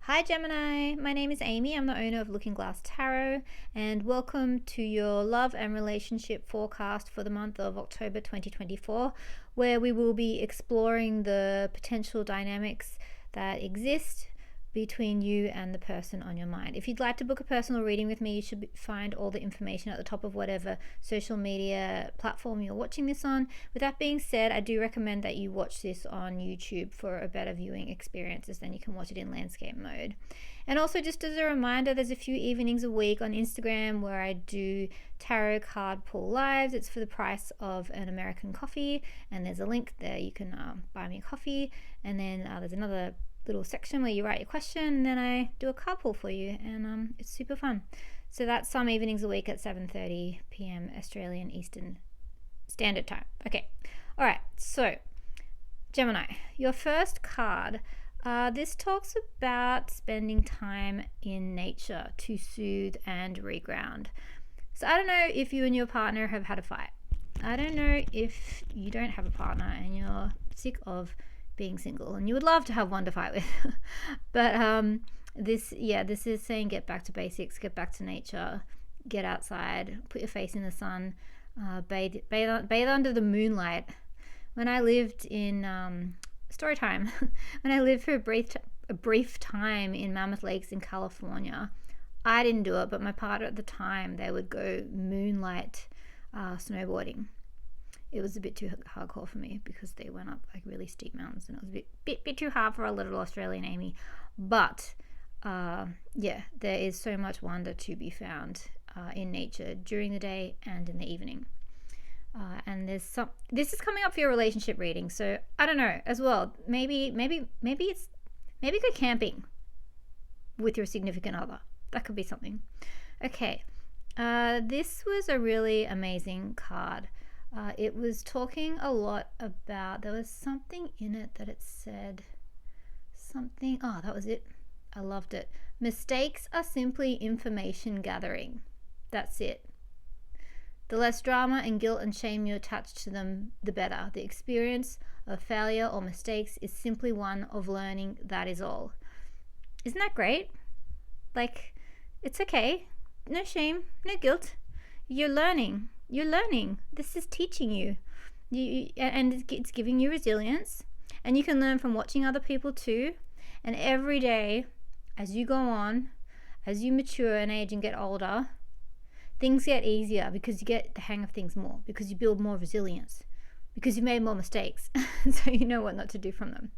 Hi Gemini, my name is Amy. I'm the owner of Looking Glass Tarot, and welcome to your love and relationship forecast for the month of October 2024, where we will be exploring the potential dynamics that exist between you and the person on your mind. If you'd like to book a personal reading with me, you should find all the information at the top of whatever social media platform you're watching this on. With that being said, I do recommend that you watch this on YouTube for a better viewing experience, as then you can watch it in landscape mode. And also, just as a reminder, there's a few evenings a week on Instagram where I do tarot card pull lives. It's for the price of an American coffee, and there's a link there. You can buy me a coffee, and then there's another little section where you write your question, and then I do a card pull for you, and it's super fun. So that's some evenings a week at 7:30 p.m. Australian Eastern Standard Time. Okay, all right, so Gemini, your first card, this talks about spending time in nature to soothe and reground. So I don't know if you and your partner have had a fight. I don't know if you don't have a partner and you're sick of being single and you would love to have one to fight with. But this is saying get back to basics, get back to nature, get outside, put your face in the sun, bathe under the moonlight. When I lived in story time, when I lived for a brief time in Mammoth Lakes in California, I didn't do it, but my partner at the time, they would go moonlight snowboarding. It was a bit too hardcore for me because they went up like really steep mountains, and it was a bit too hard for a little Australian Amy. But there is so much wonder to be found in nature during the day and in the evening. And this is coming up for your relationship reading, so I don't know as well. Maybe go camping with your significant other. That could be something. Okay, this was a really amazing card. It was talking a lot about, there was something in it that it said something, that was it. I loved it. Mistakes are simply information gathering. That's it. The less drama and guilt and shame you attach to them, the better. The experience of failure or mistakes is simply one of learning, that is all. Isn't that great? Like, it's okay. No shame, no guilt. You're learning. This is teaching you. And it's giving you resilience. And you can learn from watching other people too. And every day, as you go on, as you mature and age and get older, things get easier because you get the hang of things more, because you build more resilience, because you made more mistakes. So you know what not to do from them.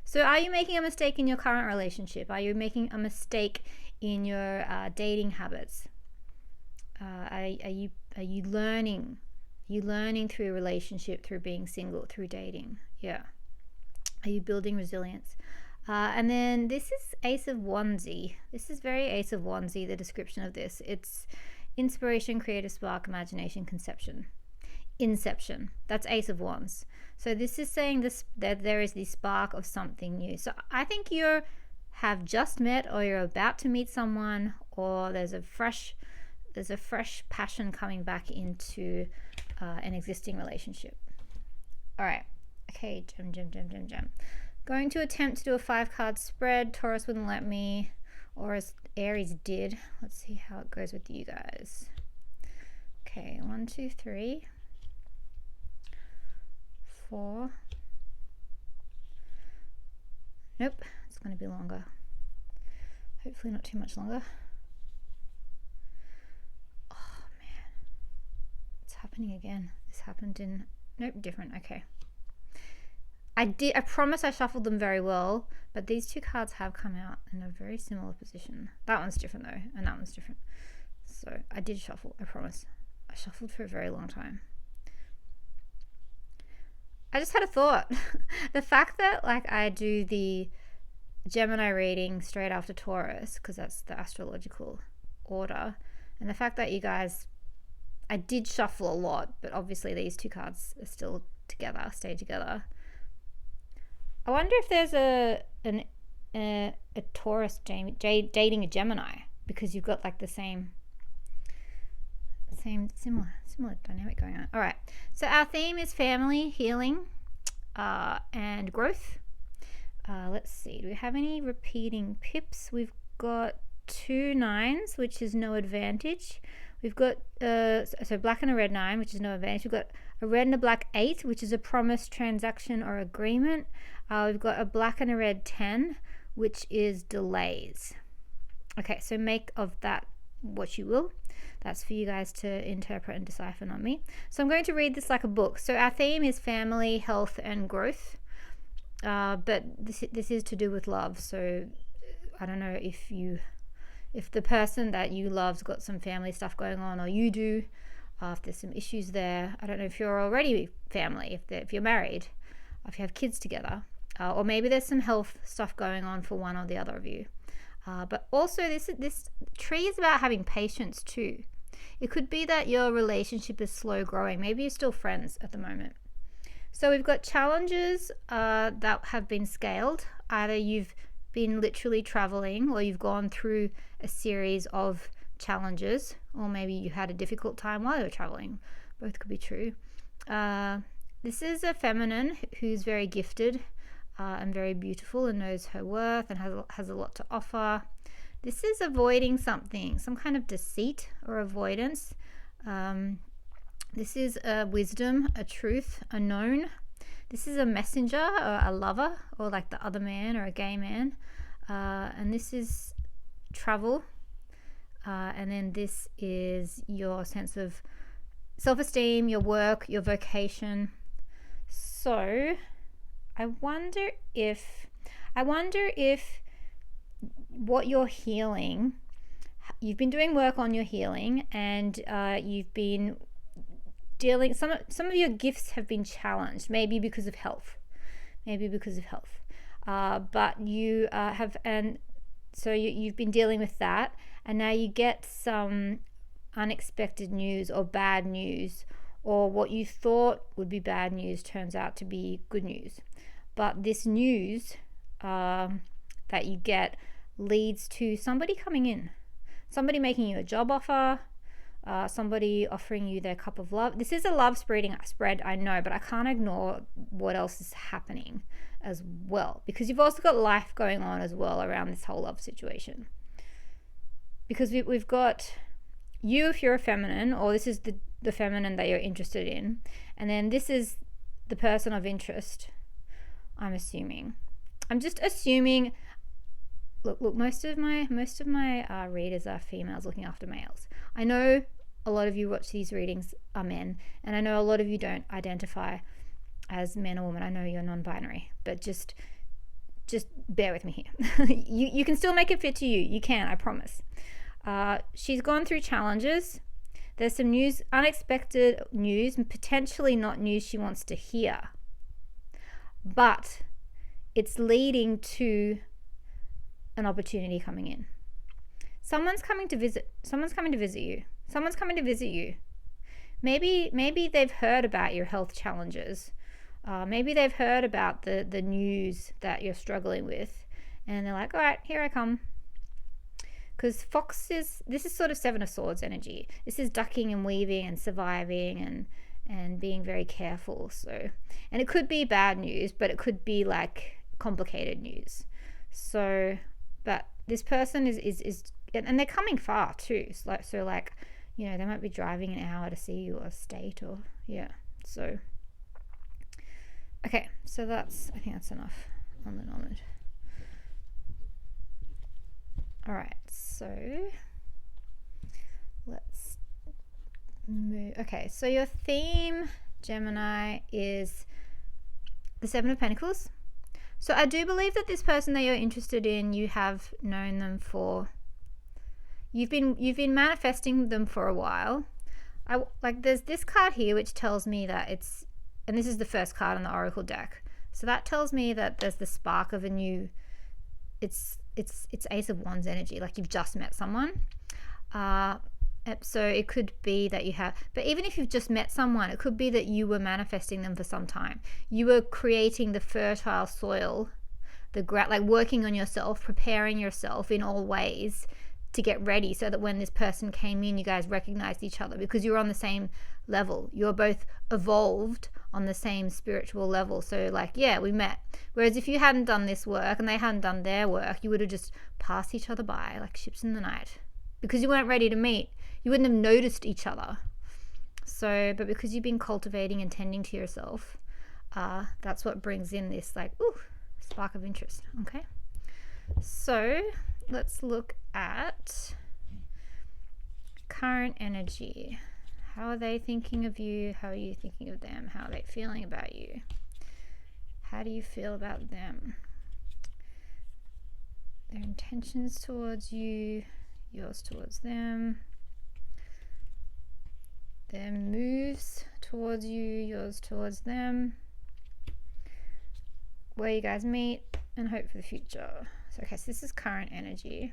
So are you making a mistake in your current relationship? Are you making a mistake in your dating habits? Are you learning? Are you learning through a relationship, through being single, through dating? Yeah. Are you building resilience? And then this is Ace of Wandsy. This is very Ace of Wandsy, the description of this. It's inspiration, creative spark, imagination, conception. Inception. That's Ace of Wands. So this is saying that there is the spark of something new. So I think you have just met, or you're about to meet someone, or there's a fresh passion coming back into an existing relationship. All right. Okay, gem. Going to attempt to do a 5-card spread. Taurus wouldn't let me, or as Aries did. Let's see how it goes with you guys. Okay, 1, 2, 3, 4. Nope, it's going to be longer. Hopefully not too much longer. Oh man, it's happening again. This happened in, nope, different. Okay. I promise I shuffled them very well, but these two cards have come out in a very similar position. That one's different though, and that one's different. So I did shuffle, I promise. I shuffled for a very long time. I just had a thought. The fact that like I do the Gemini reading straight after Taurus, because that's the astrological order, and the fact that you guys, I did shuffle a lot, but obviously these two cards are still together, stay together. I wonder if there's a Taurus dating a Gemini, because you've got like the similar dynamic going on. All right, so our theme is family, healing, and growth. Let's see, do we have any repeating pips? We've got 2 9s, which is no advantage. We've got so black and a red 9, which is no advantage. We've got a red and a black 8, which is a promise, transaction, or agreement. We've got a black and a red 10, which is delays. Okay, so make of that what you will. That's for you guys to interpret and decipher, not me. So I'm going to read this like a book. So our theme is family, health, and growth. But this is to do with love. So I don't know if the person that you love's got some family stuff going on, or you do, if there's some issues there. I don't know if you're already family, if you're married, if you have kids together, or maybe there's some health stuff going on for one or the other of you. But also this tree is about having patience too. It could be that your relationship is slow growing. Maybe you're still friends at the moment. So we've got challenges that have been scaled. Either you've been literally traveling, or you've gone through a series of challenges, or maybe you had a difficult time while you were traveling. Both could be true. This is a feminine who's very gifted and very beautiful and knows her worth and has a lot to offer. This is avoiding something, some kind of deceit or avoidance. This is a wisdom, a truth, a known. This is a messenger or a lover, or like the other man or a gay man. And this is travel. And then this is your sense of self-esteem, your work, your vocation. So I wonder if what you're healing, you've been doing work on your healing, and you've been dealing, some of your gifts have been challenged, maybe because of health, but you have, and so you've been dealing with that, and now you get some unexpected news or bad news, or what you thought would be bad news turns out to be good news. But this news that you get leads to somebody coming in, somebody making you a job offer, somebody offering you their cup of love. This is a love spread, I know, but I can't ignore what else is happening as well, because you've also got life going on as well around this whole love situation. Because we've got you if you're a feminine, or this is the feminine that you're interested in, and then this is the person of interest. I'm just assuming. Look, most of my readers are females looking after males. I know a lot of you watch these readings are men, and I know a lot of you don't identify as man or woman. I know you're non-binary, but just bear with me here. you can still make it fit to you. You can, I promise. She's gone through challenges. There's some news, unexpected news, and potentially not news she wants to hear, but it's leading to an opportunity coming in. Someone's coming to visit you. Maybe they've heard about your health challenges. Maybe they've heard about the news that you're struggling with, and they're like, all right, here I come. Because this is sort of Seven of Swords energy. This is ducking and weaving and surviving and being very careful. So, and it could be bad news, but it could be like complicated news. So, but this person is and they're coming far too. So like, you know, they might be driving an hour to see you, or state, or yeah. So, okay, so I think that's enough on the knowledge. All right, so let's move. Okay, so your theme, Gemini, is the Seven of Pentacles. So I do believe that this person that you're interested in, you have known them for, you've been manifesting them for a while. There's this card here which tells me that and this is the first card on the Oracle deck. So that tells me that there's the spark of a new, it's Ace of Wands energy, like you've just met someone. So it could be that you have, but even if you've just met someone, it could be that you were manifesting them for some time. You were creating the fertile soil, like working on yourself, preparing yourself in all ways to get ready so that when this person came in, you guys recognized each other because you were on the same level. You're both evolved on the same spiritual level. So like, yeah, we met. Whereas if you hadn't done this work and they hadn't done their work, you would have just passed each other by like ships in the night because you weren't ready to meet. You wouldn't have noticed each other. So, but because you've been cultivating and tending to yourself, that's what brings in this like, ooh, spark of interest. Okay. So let's look at current energy. How are they thinking of you? How are you thinking of them? How are they feeling about you? How do you feel about them? Their intentions towards you, yours towards them. Their moves towards you, yours towards them. Where you guys meet and hope for the future. So, okay, so this is current energy.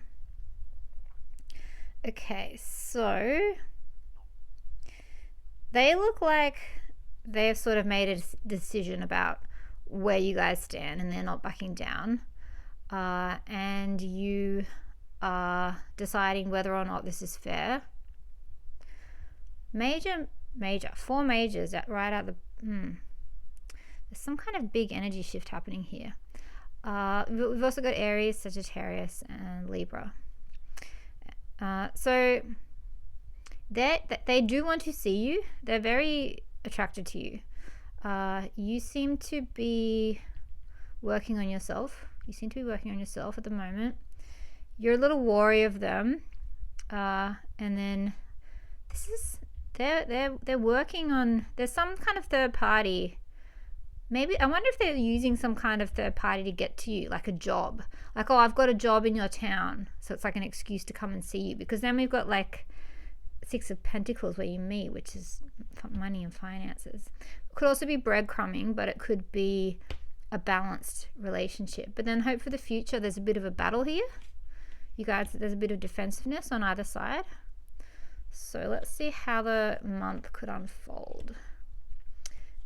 Okay, so they look like they've sort of made a decision about where you guys stand and they're not backing down. And you are deciding whether or not this is fair. Major, 4 majors right out the... There's some kind of big energy shift happening here. We've also got Aries, Sagittarius, and Libra. So they do want to see you. They're very attracted to you. You seem to be working on yourself. You seem to be working on yourself at the moment. You're a little wary of them. And then this is they're working on, there's some kind of third party. Maybe, I wonder if they're using some kind of third party to get to you, like a job. Like, oh, I've got a job in your town. So it's like an excuse to come and see you. Because then we've got like 6 of Pentacles where you meet, which is money and finances. It could also be breadcrumbing, but it could be a balanced relationship. But then hope for the future, there's a bit of a battle here. You guys, there's a bit of defensiveness on either side. So let's see how the month could unfold.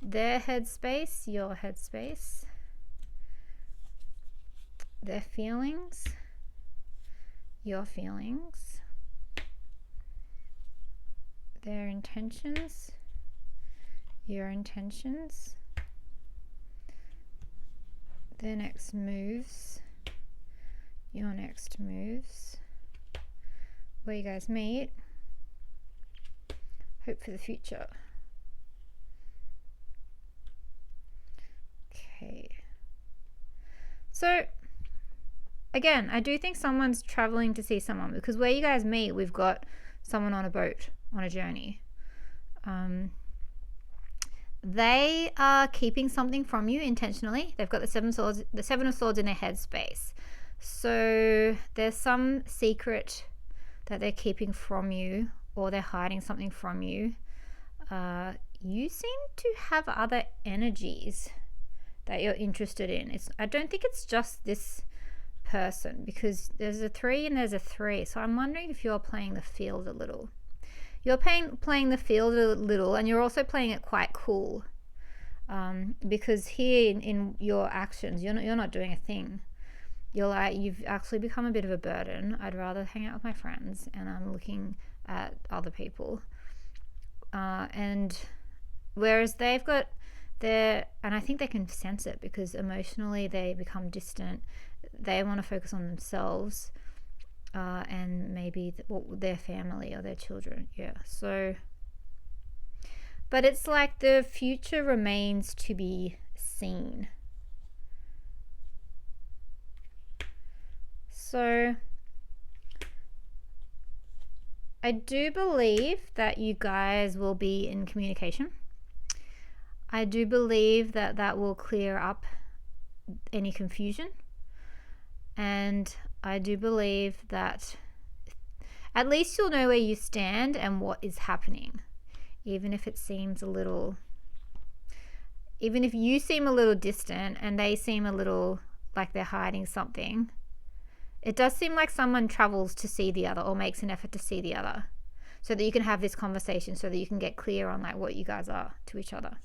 Their headspace, your headspace, their feelings, your feelings, their intentions, your intentions, their next moves, your next moves, where you guys meet, hope for the future. Okay. So again, I do think someone's traveling to see someone, because where you guys meet, we've got someone on a boat on a journey. They are keeping something from you intentionally. They've got the 7 of Swords in their headspace. So there's some secret that they're keeping from you, or they're hiding something from you. You seem to have other energies that you're interested in. I don't think it's just this person, because there's a 3 and there's a 3. So I'm wondering if you're playing the field a little. You're playing the field a little, and you're also playing it quite cool. Because here in your actions, you're not doing a thing. You're like, you've actually become a bit of a burden. I'd rather hang out with my friends, and I'm looking at other people. And whereas they've got and I think they can sense it, because emotionally they become distant. They want to focus on themselves, and maybe their family or their children. Yeah. So, but it's like the future remains to be seen. So I do believe that you guys will be in communication. I do believe that will clear up any confusion. And I do believe that at least you'll know where you stand and what is happening. Even if it seems even if you seem a little distant and they seem a little like they're hiding something, it does seem like someone travels to see the other, or makes an effort to see the other, so that you can have this conversation, so that you can get clear on like what you guys are to each other.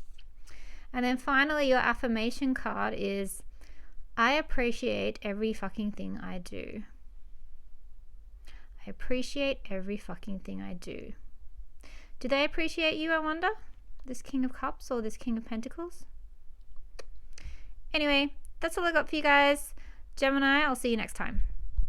And then finally, your affirmation card is, I appreciate every fucking thing I do. I appreciate every fucking thing I do. Do they appreciate you, I wonder? This King of Cups or this King of Pentacles? Anyway, that's all I got for you guys. Gemini, I'll see you next time.